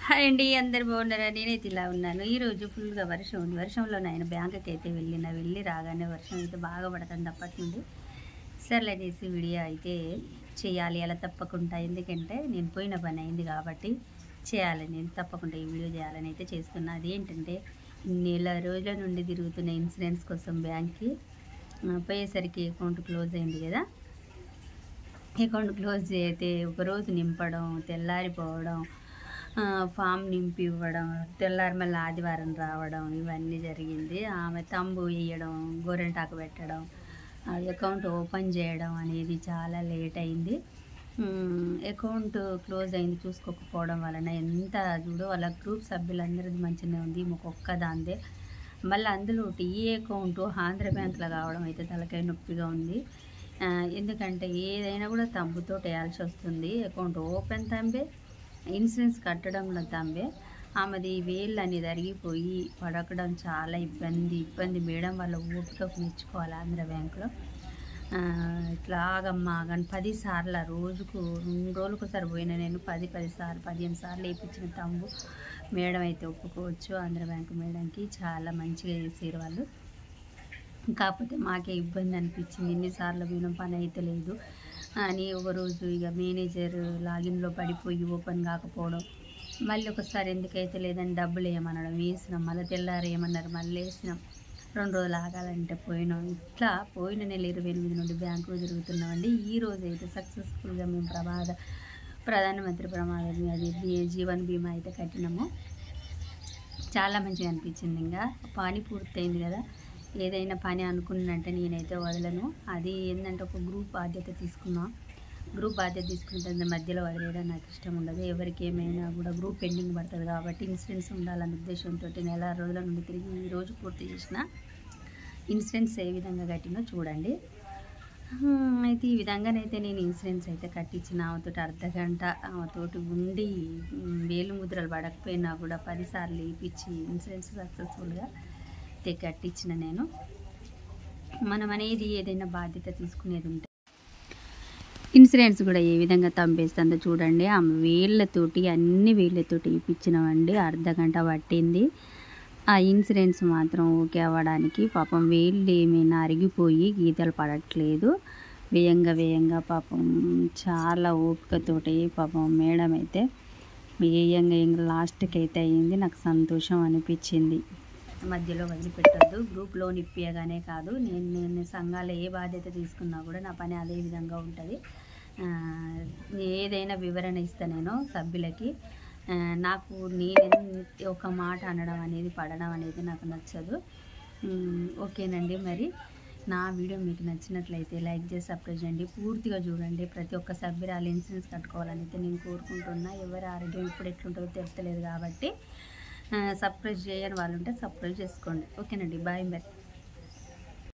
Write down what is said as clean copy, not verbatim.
Hi అండి, అందరు బాగున్నారా? నేనైతే ఇలా ఉన్నాను. ఈరోజు ఫుల్గా వర్షం ఉంది. వర్షంలో నేను బ్యాంకుకి అయితే వెళ్ళి రాగానే వర్షం అయితే బాగా పడుతుంది అప్పటి నుండి. సర్లే అనేసి వీడియో అయితే చేయాలి అలా తప్పకుండా, ఎందుకంటే నేను పోయిన పని అయింది కాబట్టి చేయాలి, నేను తప్పకుండా ఈ వీడియో చేయాలని అయితే చేస్తున్నా. అది ఏంటంటే నెల రోజుల నుండి తిరుగుతున్న ఇన్సూరెన్స్ కోసం బ్యాంక్కి పోయేసరికి అకౌంట్ క్లోజ్ అయింది కదా. అకౌంట్ క్లోజ్ అయితే ఒకరోజు నింపడం, తెల్లారిపోవడం, ఫామ్ నింపి ఇవ్వడం, తెల్లారి మళ్ళీ ఆదివారం రావడం, ఇవన్నీ జరిగింది. ఆమె తంబు వేయడం, గోరెంటాకు పెట్టడం, అకౌంట్ ఓపెన్ చేయడం అనేది చాలా లేట్ అయింది. అకౌంట్ క్లోజ్ అయింది చూసుకోకపోవడం వలన ఎంత చూడో వాళ్ళ గ్రూప్ సభ్యులందరిది మంచిగానే ఉంది, ఒక్కొక్క దాందే. మళ్ళీ అందులో ఈ అకౌంట్ ఆంధ్ర బ్యాంకులో కావడం అయితే తలకాయ నొప్పిగా ఉంది. ఎందుకంటే ఏదైనా కూడా తంబుతో వేయాల్సి వస్తుంది. అకౌంట్ ఓపెన్ తంబే, ఇన్సూరెన్స్ కట్టడంలో తంబే. ఆమెది వేళ్ళు అనేది అరిగిపోయి పడకడం చాలా ఇబ్బంది. మేడం వాళ్ళ ఓపికకు మెచ్చుకోవాలి. ఆంధ్ర బ్యాంకులో ఇట్లాగమ్మా కానీ 10 సార్లు రోజుకు 2 రోజులకు ఒకసారి పోయినా నేను 10 సార్లు 15 సార్లు వేయించిన తంబు మేడం అయితే ఒప్పుకోవచ్చు. ఆంధ్ర బ్యాంకు మేడంకి చాలా మంచిగా చేసారు వాళ్ళు. కాకపోతే మాకే ఇబ్బంది అనిపించింది, ఎన్నిసార్లు పోయినా పని అయితే లేదు అని. ఒకరోజు ఇక మేనేజర్ లాగిన్లో పడిపోయి ఓపెన్ కాకపోవడం, మళ్ళీ ఒకసారి ఎందుకైతే లేదని డబ్బులు ఏమనడం, వేసినాం, మళ్ళీ తెల్లారు ఏమన్నారు, మళ్ళీ వేసినాం. 2 రోజులు ఆగాలంటే పోయినాం. ఇట్లా పోయిన నెల 28 నుండి బ్యాంకు తిరుగుతున్నామండి. ఈరోజు అయితే సక్సెస్ఫుల్గా మేము ప్రధానమంత్రి ప్రమాద అది జీవన్ బీమా అయితే కట్టినాము. చాలా మంచిగా అనిపించింది. ఇంకా పని పూర్తయింది కదా, ఏదైనా పని అనుకున్నంటే నేనైతే వదలను. అది ఏంటంటే ఒక గ్రూప్ బాధ్యత తీసుకున్నా. గ్రూప్ బాధ్యత తీసుకుంటే మధ్యలో వదిలేయడం నాకు ఇష్టం ఉండదు. ఎవరికి ఏమైనా కూడా గ్రూప్ పెండింగ్ పడుతుంది కాబట్టి ఇన్సూరెన్స్ ఉండాలన్న ఉద్దేశంతో నెల రోజుల నుండి తిరిగి ఈరోజు పూర్తి చేసిన. ఇన్సూరెన్స్ ఏ విధంగా కట్టినో చూడండి. అయితే ఈ విధంగానైతే నేను ఇన్సూరెన్స్ అయితే కట్టించిన. ఆమెతోటి అర్ధగంట ఆమెతోటి ఉండి వేలు ముద్రలు పడకపోయినా కూడా 10 సార్లు వేయించి ఇన్సూరెన్స్ సక్సెస్ఫుల్గా అయితే కట్టించిన నేను. మనం అనేది ఏదైనా బాధ్యత తీసుకునేది ఉంటే ఇన్సూరెన్స్ కూడా ఏ విధంగా తంపేస్తుందో చూడండి. ఆమె అన్ని వేళ్ళతోటి వేయించినామండి. అర్ధగంట పట్టింది. ఆ ఇన్సూరెన్స్ మాత్రం ఓకే అవ్వడానికి. పాపం వేళ్ళు ఏమైనా అరిగిపోయి గీతలు పడట్లేదు. వేయంగా పాపం చాలా ఓపికతోటి పాపం మేడం అయితే వేయంగా లాస్ట్కి అయితే అయ్యింది. నాకు సంతోషం అనిపించింది. మధ్యలో వదిలిపెట్టద్దు. గ్రూప్ లోన్ ఇప్పియగానే కాదు, నేను సంఘాలు ఏ బాధ్యత తీసుకున్నా కూడా నా పని అదే విధంగా ఉంటుంది. ఏదైనా వివరణ ఇస్తా నేను సభ్యులకి. నాకు నేను ఒక మాట అనడం అనేది పడడం అనేది నాకు నచ్చదు. ఓకేనండి, మరి నా వీడియో మీకు నచ్చినట్లయితే లైక్ చేసి సబ్స్క్రైబ్ చేయండి. పూర్తిగా చూడండి. ప్రతి ఒక్క సభ్యురాలు ఇన్సూరెన్స్ కట్టుకోవాలని అయితే నేను కోరుకుంటున్నా. ఎవరి ఆరోగ్యం ఇప్పుడు ఎట్లుంటుందో తెలుస్తలేదు కాబట్టి సబ్స్క్రైబ్ చేయని వాళ్ళు ఉంటే సబ్స్క్రైబ్ చేసుకోండి. ఓకేనండి, బాయ్.